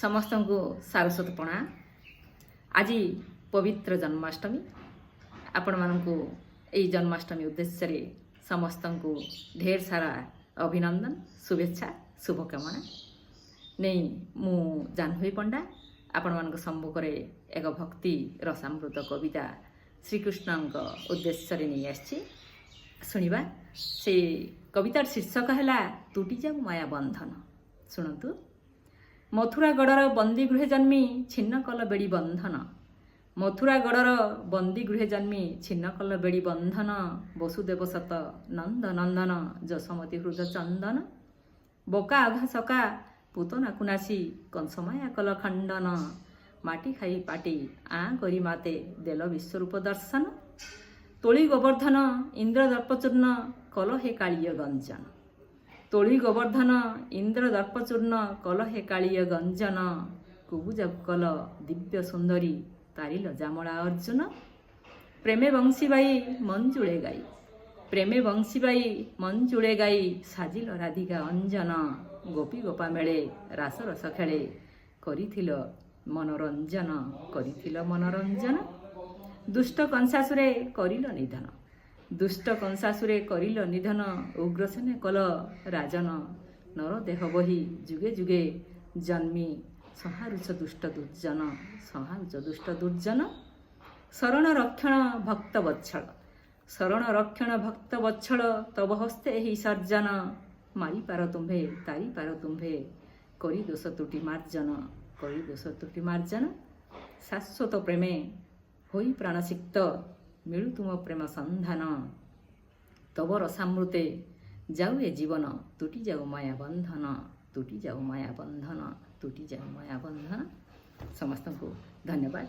समस्त को सारस्वत प्रणाम। आज पवित्र जन्माष्टमी आपण मानक यही जन्माष्टमी उद्देश्य रे समस्त को ढेर सारा अभिनंदन शुभेच्छा शुभकामना नहीं मु जानवी पंडा आपण मान सम्मुख में एक भक्ति रसामृत कविता श्रीकृष्ण उद्देश्य नहीं आसी शुणा से कवितार शीर्षक है तुटी जाऊ माया बंधन। शुणु मथुरागढ़र बंदीगृह जन्मी छिन्न कल बेड़ी बंधन। मथुरागढ़र बंदीगृह जन्मी छिन्न कल बेड़ी बंधन। वसुदेव सत नंद नंदन जसमती हृद चंदन। बोका अघा सका पूतना कुनासी कंसमाया कल खंडन। माटी खाई पाटी आ करी माते देल विश्वरूप दर्शन। तोली गोवर्धन इंद्र दर्पचूर्ण कल हे कालीय गंजन। तोली गोवर्धन इंद्र दर्पचूर्ण कल हे कालीय गंजन। कुबुजा कल दिव्य सुंदरी तारिल जामला अर्जुन। प्रेमे बंशीबाई मंजुळे गाई प्रेमे बंशीबाई मंजुळे गाई साजिल राधिका अंजन। गोपी गोपा मेले रास रस खेले करिथिल मनोरंजन करिथिल मनोरंजन। दुष्ट कंसासुरे करिल निधन दुष्ट कंसासुरे करिल निधन। उग्रसेने कल राजन नरदेह बही जुगे जुगे जन्मी संहारुच दुष्ट दुर्जन संहारुच दुष्ट दुर्जन। शरण रक्षण भक्त वत्सल शरण रक्षण भक्त वत्सल तब हस्ते ही सर्जन। मारी पार तुम्भे तारी पार तुम्भे करी दोष तुटी मार्जन करी दोष तुटी मार्जन। शाश्वत प्रेमे होई प्राणसिक्त मिलु तुम प्रेम संधान। तब रसामृते जाऊ ए जीवन तुटी जाऊ माया बंधन तुटी जाऊ माया बंधन तुटी जाऊ माया बंधन। समस्त को धन्यवाद।